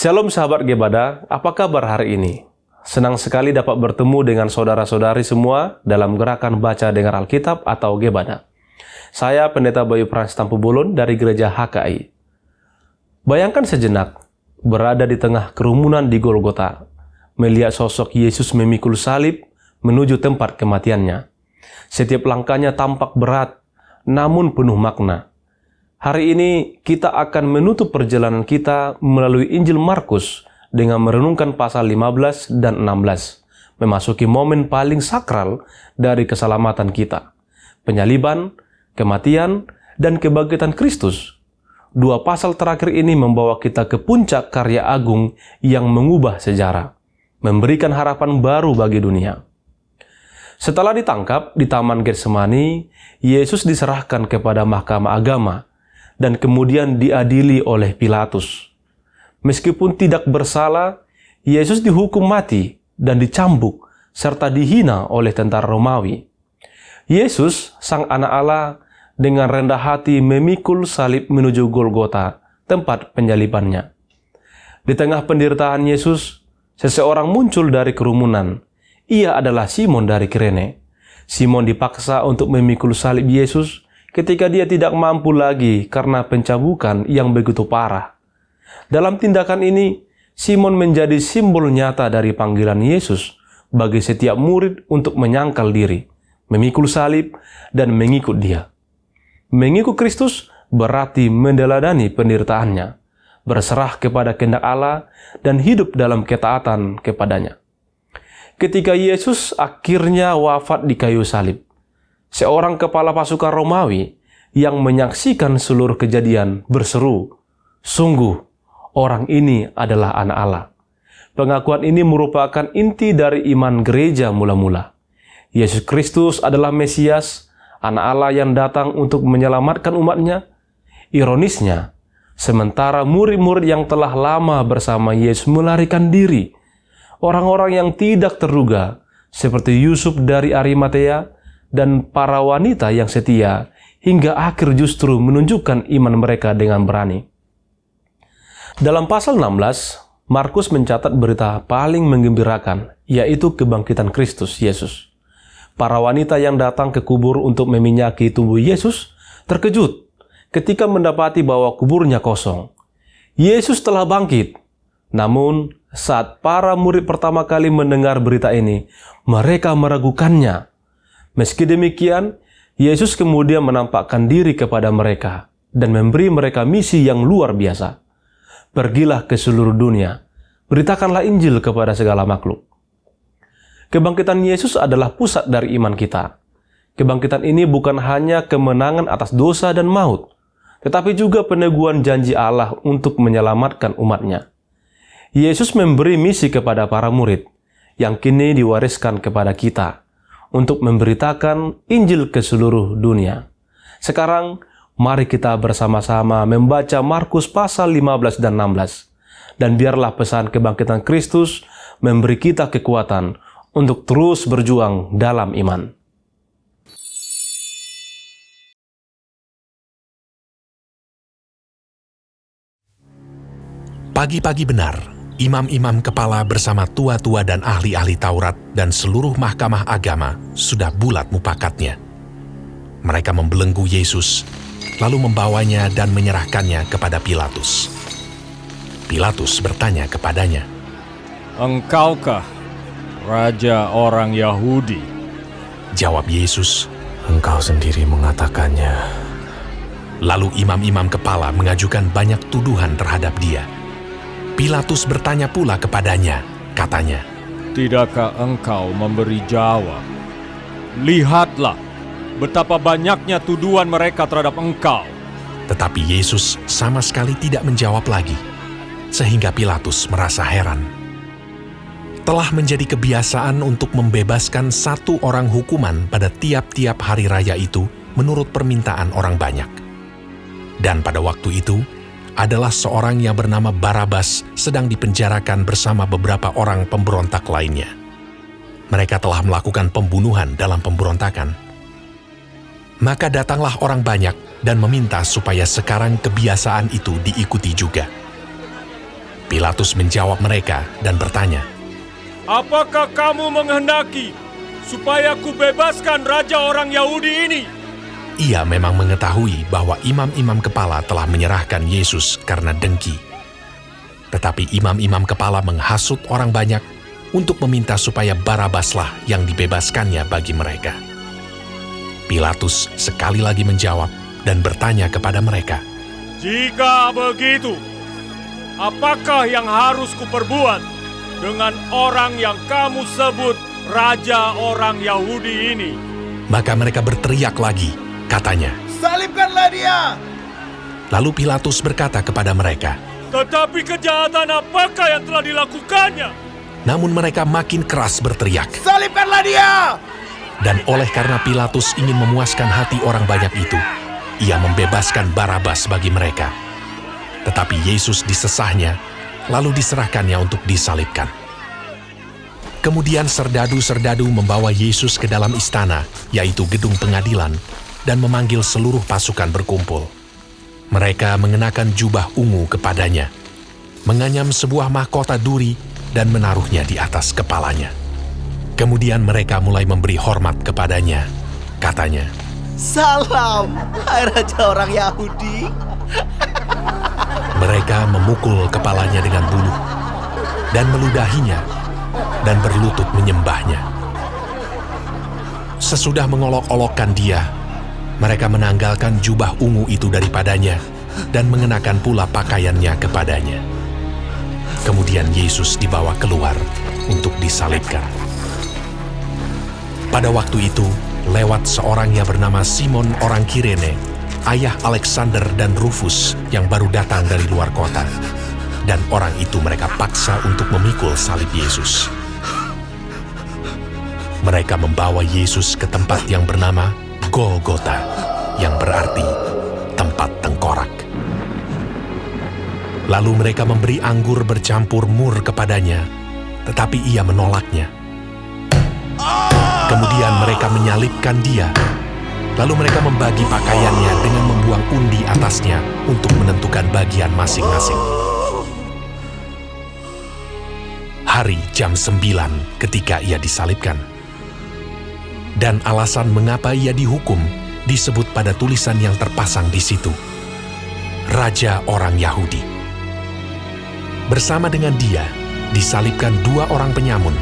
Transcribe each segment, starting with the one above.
Shalom sahabat Gebada, apa kabar hari ini? Senang sekali dapat bertemu dengan saudara-saudari semua dalam gerakan baca dengar Alkitab atau Gebada. Saya Pendeta Bayu Frans Tampu Bolon dari Gereja HKI. Bayangkan sejenak, berada di tengah kerumunan di Golgota, melihat sosok Yesus memikul salib menuju tempat kematiannya. Setiap langkahnya tampak berat, namun penuh makna. Hari ini kita akan menutup perjalanan kita melalui Injil Markus dengan merenungkan pasal 15 dan 16, memasuki momen paling sakral dari keselamatan kita, penyaliban, kematian, dan kebangkitan Kristus. Dua pasal terakhir ini membawa kita ke puncak karya agung yang mengubah sejarah, memberikan harapan baru bagi dunia. Setelah ditangkap di Taman Getsemani, Yesus diserahkan kepada mahkamah agama dan kemudian diadili oleh Pilatus. Meskipun tidak bersalah, Yesus dihukum mati dan dicambuk serta dihina oleh tentara Romawi. Yesus, Sang Anak Allah, dengan rendah hati memikul salib menuju Golgota, tempat penyalibannya. Di tengah penderitaan Yesus, seseorang muncul dari kerumunan. Ia adalah Simon dari Kirene. Simon dipaksa untuk memikul salib Yesus ketika dia tidak mampu lagi karena pencabukan yang begitu parah. Dalam tindakan ini, Simon menjadi simbol nyata dari panggilan Yesus bagi setiap murid untuk menyangkal diri, memikul salib, dan mengikut Dia. Mengikut Kristus berarti mendeladani penderitaannya, berserah kepada kehendak Allah, dan hidup dalam ketaatan kepadanya. Ketika Yesus akhirnya wafat di kayu salib, seorang kepala pasukan Romawi yang menyaksikan seluruh kejadian berseru, "Sungguh, orang ini adalah Anak Allah." Pengakuan ini merupakan inti dari iman gereja mula-mula. Yesus Kristus adalah Mesias, Anak Allah yang datang untuk menyelamatkan umatnya. Ironisnya, sementara murid-murid yang telah lama bersama Yesus melarikan diri, orang-orang yang tidak terduga, seperti Yusuf dari Arimatea, dan para wanita yang setia, hingga akhir justru menunjukkan iman mereka dengan berani. Dalam pasal 16, Markus mencatat berita paling menggembirakan, yaitu kebangkitan Kristus Yesus. Para wanita yang datang ke kubur untuk meminyaki tubuh Yesus terkejut ketika mendapati bahwa kuburnya kosong. Yesus telah bangkit. Namun, saat para murid pertama kali mendengar berita ini, mereka meragukannya. Meski demikian, Yesus kemudian menampakkan diri kepada mereka dan memberi mereka misi yang luar biasa. Pergilah ke seluruh dunia, beritakanlah Injil kepada segala makhluk. Kebangkitan Yesus adalah pusat dari iman kita. Kebangkitan ini bukan hanya kemenangan atas dosa dan maut, tetapi juga peneguhan janji Allah untuk menyelamatkan umatnya. Yesus memberi misi kepada para murid, yang kini diwariskan kepada kita, untuk memberitakan Injil ke seluruh dunia. Sekarang, mari kita bersama-sama membaca Markus pasal 15 dan 16. Dan biarlah pesan kebangkitan Kristus memberi kita kekuatan untuk terus berjuang dalam iman. Pagi-pagi benar, imam-imam kepala bersama tua-tua dan ahli-ahli Taurat dan seluruh mahkamah agama sudah bulat mupakatnya. Mereka membelenggu Yesus, lalu membawanya dan menyerahkannya kepada Pilatus. Pilatus bertanya kepadanya, "Engkaukah Raja orang Yahudi?" Jawab Yesus, "Engkau sendiri mengatakannya." Lalu imam-imam kepala mengajukan banyak tuduhan terhadap dia. Pilatus bertanya pula kepadanya, katanya, "Tidakkah engkau memberi jawab? Lihatlah betapa banyaknya tuduhan mereka terhadap engkau." Tetapi Yesus sama sekali tidak menjawab lagi, sehingga Pilatus merasa heran. Telah menjadi kebiasaan untuk membebaskan satu orang hukuman pada tiap-tiap hari raya itu menurut permintaan orang banyak. Dan pada waktu itu, adalah seorang yang bernama Barabas sedang dipenjarakan bersama beberapa orang pemberontak lainnya. Mereka telah melakukan pembunuhan dalam pemberontakan. Maka datanglah orang banyak dan meminta supaya sekarang kebiasaan itu diikuti juga. Pilatus menjawab mereka dan bertanya, Apakah kamu menghendaki supaya kubebaskan raja orang Yahudi ini? ia memang mengetahui bahwa imam-imam kepala telah menyerahkan Yesus karena dengki. Tetapi imam-imam kepala menghasut orang banyak untuk meminta supaya Barabaslah yang dibebaskannya bagi mereka. Pilatus sekali lagi menjawab dan bertanya kepada mereka, Jika begitu, apakah yang harus kuperbuat dengan orang yang kamu sebut raja orang Yahudi ini? Maka mereka berteriak lagi, katanya, Salibkanlah dia! lalu Pilatus berkata kepada mereka, Tetapi kejahatan apakah yang telah dilakukannya? namun mereka makin keras berteriak. Salibkanlah dia! Dan oleh karena Pilatus ingin memuaskan hati orang banyak itu, ia membebaskan Barabas bagi mereka. Tetapi Yesus disesahnya, lalu diserahkannya untuk disalibkan. Kemudian serdadu-serdadu membawa Yesus ke dalam istana, yaitu gedung pengadilan, dan memanggil seluruh pasukan berkumpul. Mereka mengenakan jubah ungu kepadanya, menganyam sebuah mahkota duri, dan menaruhnya di atas kepalanya. Kemudian mereka mulai memberi hormat kepadanya. Katanya, Salam, hai raja orang Yahudi. mereka memukul kepalanya dengan buluh dan meludahinya dan berlutut menyembahnya. Sesudah mengolok-olokkan dia, mereka menanggalkan jubah ungu itu daripadanya dan mengenakan pula pakaiannya kepadanya. Kemudian Yesus dibawa keluar untuk disalibkan. Pada waktu itu, lewat seorang yang bernama Simon orang Kirene, ayah Alexander dan Rufus yang baru datang dari luar kota. Dan orang itu mereka paksa untuk memikul salib Yesus. Mereka membawa Yesus ke tempat yang bernama Golgota, yang berarti tempat tengkorak. Lalu mereka memberi anggur bercampur mur kepadanya, tetapi ia menolaknya. Kemudian mereka menyalibkan dia. Lalu mereka membagi pakaiannya dengan membuang undi atasnya untuk menentukan bagian masing-masing. Hari jam 9 ketika ia disalibkan. Dan alasan mengapa ia dihukum disebut pada tulisan yang terpasang di situ. Raja orang Yahudi. Bersama dengan dia disalibkan 2 orang penyamun,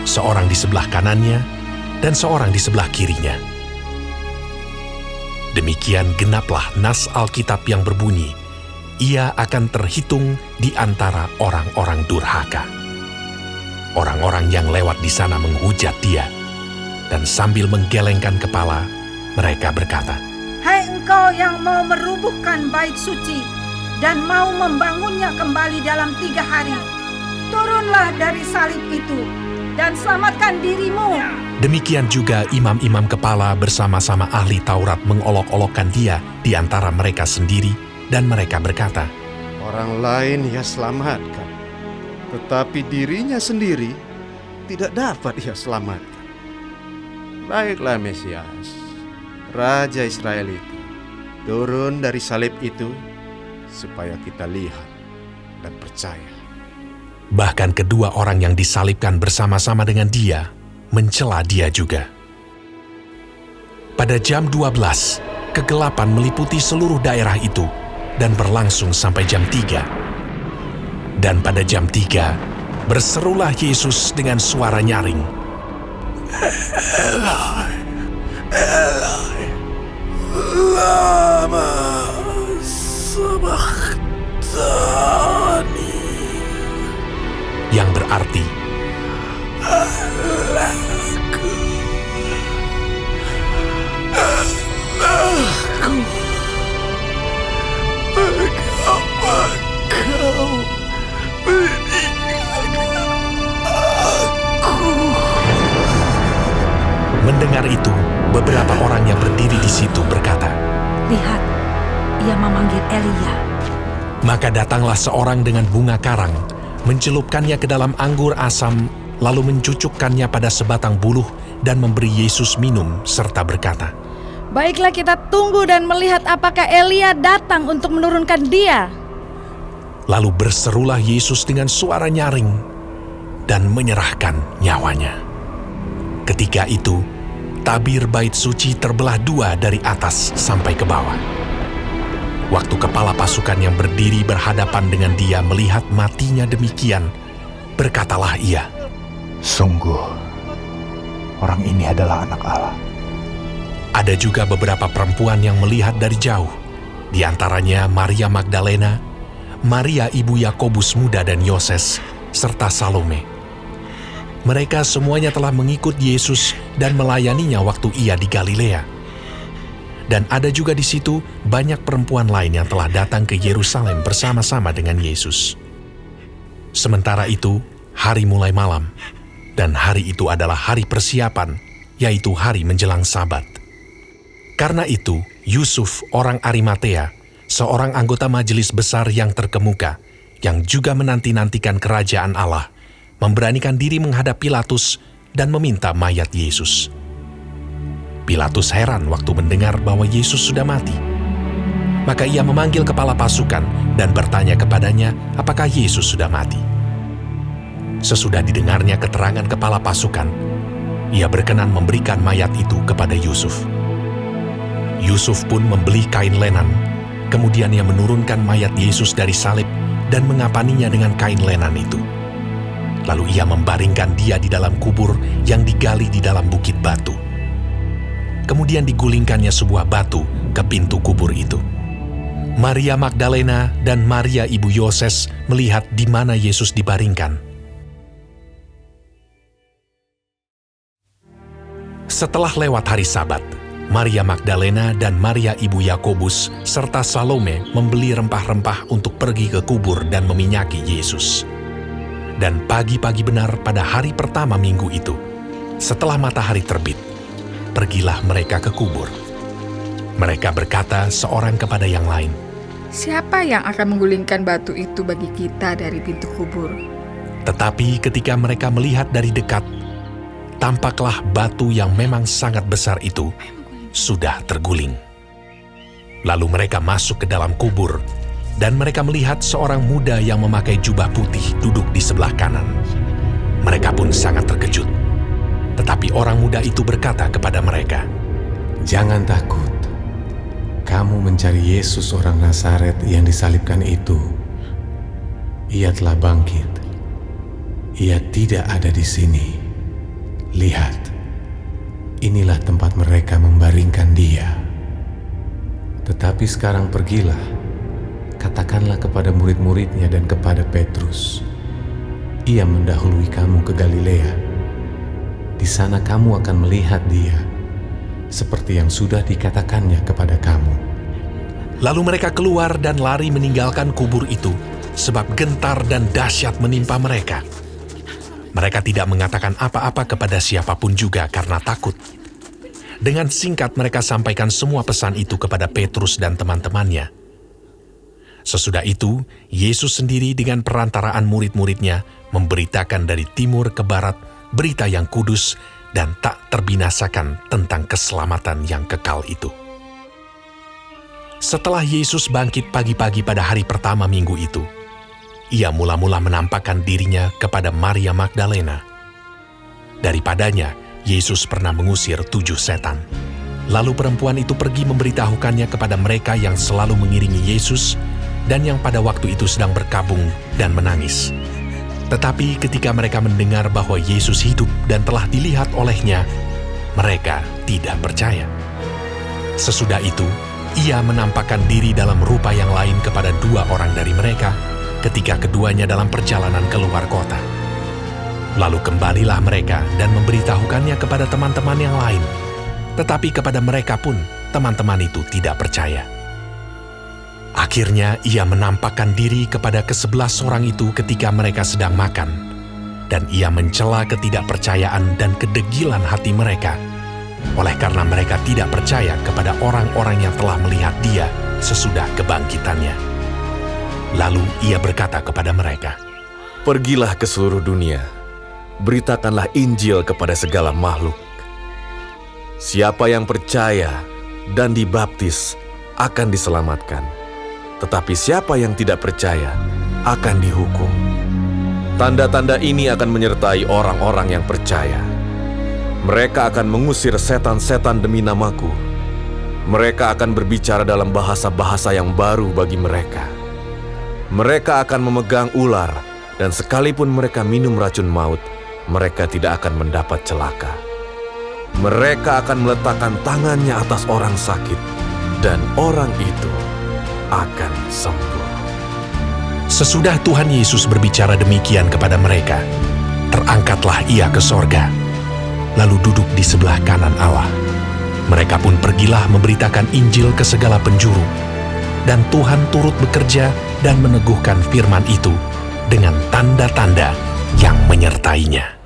seorang di sebelah kanannya dan seorang di sebelah kirinya. Demikian genaplah nas Alkitab yang berbunyi, ia akan terhitung di antara orang-orang durhaka. Orang-orang yang lewat di sana menghujat dia, dan sambil menggelengkan kepala, mereka berkata, Hai engkau yang mau merubuhkan bait suci dan mau membangunnya kembali dalam 3 hari, turunlah dari salib itu dan selamatkan dirimu. Demikian juga imam-imam kepala bersama-sama ahli Taurat mengolok-olokkan dia di antara mereka sendiri, dan mereka berkata, Orang lain ia selamatkan, tetapi dirinya sendiri tidak dapat ia selamatkan. Baiklah Mesias, Raja Israel itu, turun dari salib itu supaya kita lihat dan percaya. Bahkan kedua orang yang disalibkan bersama-sama dengan dia mencela dia juga. Pada jam 12, kegelapan meliputi seluruh daerah itu dan berlangsung sampai jam 3. Dan pada jam 3, berserulah Yesus dengan suara nyaring, Eloi, Eloi, lama sabachthani, yang berarti, Allahku, mengapa kau meninggalkan aku? Mendengar itu, beberapa orang yang berdiri di situ berkata, Lihat, ia memanggil Elia. Maka datanglah seorang dengan bunga karang, mencelupkannya ke dalam anggur asam, lalu mencucukkannya pada sebatang buluh dan memberi Yesus minum, serta berkata, Baiklah kita tunggu dan melihat apakah Elia datang untuk menurunkan dia. Lalu berserulah Yesus dengan suara nyaring dan menyerahkan nyawanya. Ketika itu, tabir bait suci terbelah dua dari atas sampai ke bawah. Waktu kepala pasukan yang berdiri berhadapan dengan dia melihat matinya demikian, berkatalah ia, Sungguh, orang ini adalah anak Allah. Ada juga beberapa perempuan yang melihat dari jauh, di antaranya Maria Magdalena, Maria ibu Yakobus muda dan Yoses, serta Salome. Mereka semuanya telah mengikut Yesus dan melayaninya waktu ia di Galilea. Dan ada juga di situ banyak perempuan lain yang telah datang ke Yerusalem bersama-sama dengan Yesus. Sementara itu, hari mulai malam, dan hari itu adalah hari persiapan, yaitu hari menjelang Sabat. Karena itu, Yusuf orang Arimatea, seorang anggota majelis besar yang terkemuka, yang juga menanti-nantikan kerajaan Allah, memberanikan diri menghadap Pilatus dan meminta mayat Yesus. Pilatus heran waktu mendengar bahwa Yesus sudah mati. Maka ia memanggil kepala pasukan dan bertanya kepadanya apakah Yesus sudah mati. Sesudah didengarnya keterangan kepala pasukan, ia berkenan memberikan mayat itu kepada Yusuf. Yusuf pun membeli kain lenan, kemudian ia menurunkan mayat Yesus dari salib dan mengapaninya dengan kain lenan itu. Lalu ia membaringkan dia di dalam kubur yang digali di dalam bukit batu. Kemudian digulingkannya sebuah batu ke pintu kubur itu. Maria Magdalena dan Maria ibu Yoses melihat di mana Yesus dibaringkan. Setelah lewat hari Sabat, Maria Magdalena dan Maria ibu Yakobus serta Salome membeli rempah-rempah untuk pergi ke kubur dan meminyaki Yesus. Dan pagi-pagi benar pada hari pertama minggu itu, setelah matahari terbit, pergilah mereka ke kubur. Mereka berkata seorang kepada yang lain, Siapa yang akan menggulingkan batu itu bagi kita dari pintu kubur? Tetapi ketika mereka melihat dari dekat, tampaklah batu yang memang sangat besar itu sudah terguling. Lalu mereka masuk ke dalam kubur, dan mereka melihat seorang muda yang memakai jubah putih duduk di sebelah kanan. Mereka pun sangat terkejut. Tetapi orang muda itu berkata kepada mereka, Jangan takut. Kamu mencari Yesus orang Nazaret yang disalibkan itu. Ia telah bangkit. Ia tidak ada di sini. Lihat, inilah tempat mereka membaringkan dia. Tetapi sekarang pergilah, katakanlah kepada murid-muridnya dan kepada Petrus, ia mendahului kamu ke Galilea. Di sana kamu akan melihat dia, seperti yang sudah dikatakannya kepada kamu. Lalu mereka keluar dan lari meninggalkan kubur itu, sebab gentar dan dahsyat menimpa mereka. Mereka tidak mengatakan apa-apa kepada siapapun juga karena takut. Dengan singkat mereka sampaikan semua pesan itu kepada Petrus dan teman-temannya. Sesudah itu, Yesus sendiri dengan perantaraan murid-muridnya memberitakan dari timur ke barat berita yang kudus dan tak terbinasakan tentang keselamatan yang kekal itu. Setelah Yesus bangkit pagi-pagi pada hari pertama minggu itu, ia mula-mula menampakkan dirinya kepada Maria Magdalena. Daripadanya, Yesus pernah mengusir 7 setan. Lalu perempuan itu pergi memberitahukannya kepada mereka yang selalu mengiringi Yesus dan yang pada waktu itu sedang berkabung dan menangis. Tetapi ketika mereka mendengar bahwa Yesus hidup dan telah dilihat olehnya, mereka tidak percaya. Sesudah itu, ia menampakkan diri dalam rupa yang lain kepada 2 orang dari mereka ketika keduanya dalam perjalanan keluar kota. Lalu kembalilah mereka dan memberitahukannya kepada teman-teman yang lain. Tetapi kepada mereka pun, teman-teman itu tidak percaya. Akhirnya ia menampakkan diri kepada ke-11 orang itu ketika mereka sedang makan. Dan ia mencela ketidakpercayaan dan kedegilan hati mereka, oleh karena mereka tidak percaya kepada orang-orang yang telah melihat dia sesudah kebangkitannya. Lalu ia berkata kepada mereka, Pergilah ke seluruh dunia, beritakanlah Injil kepada segala makhluk. Siapa yang percaya dan dibaptis akan diselamatkan. Tetapi siapa yang tidak percaya akan dihukum. Tanda-tanda ini akan menyertai orang-orang yang percaya. Mereka akan mengusir setan-setan demi namaku. Mereka akan berbicara dalam bahasa-bahasa yang baru bagi mereka. Mereka akan memegang ular, dan sekalipun mereka minum racun maut, mereka tidak akan mendapat celaka. Mereka akan meletakkan tangannya atas orang sakit, dan orang itu akan sembuh. Sesudah Tuhan Yesus berbicara demikian kepada mereka, terangkatlah ia ke sorga, lalu duduk di sebelah kanan Allah. Mereka pun pergilah memberitakan Injil ke segala penjuru, dan Tuhan turut bekerja dan meneguhkan firman itu dengan tanda-tanda yang menyertainya.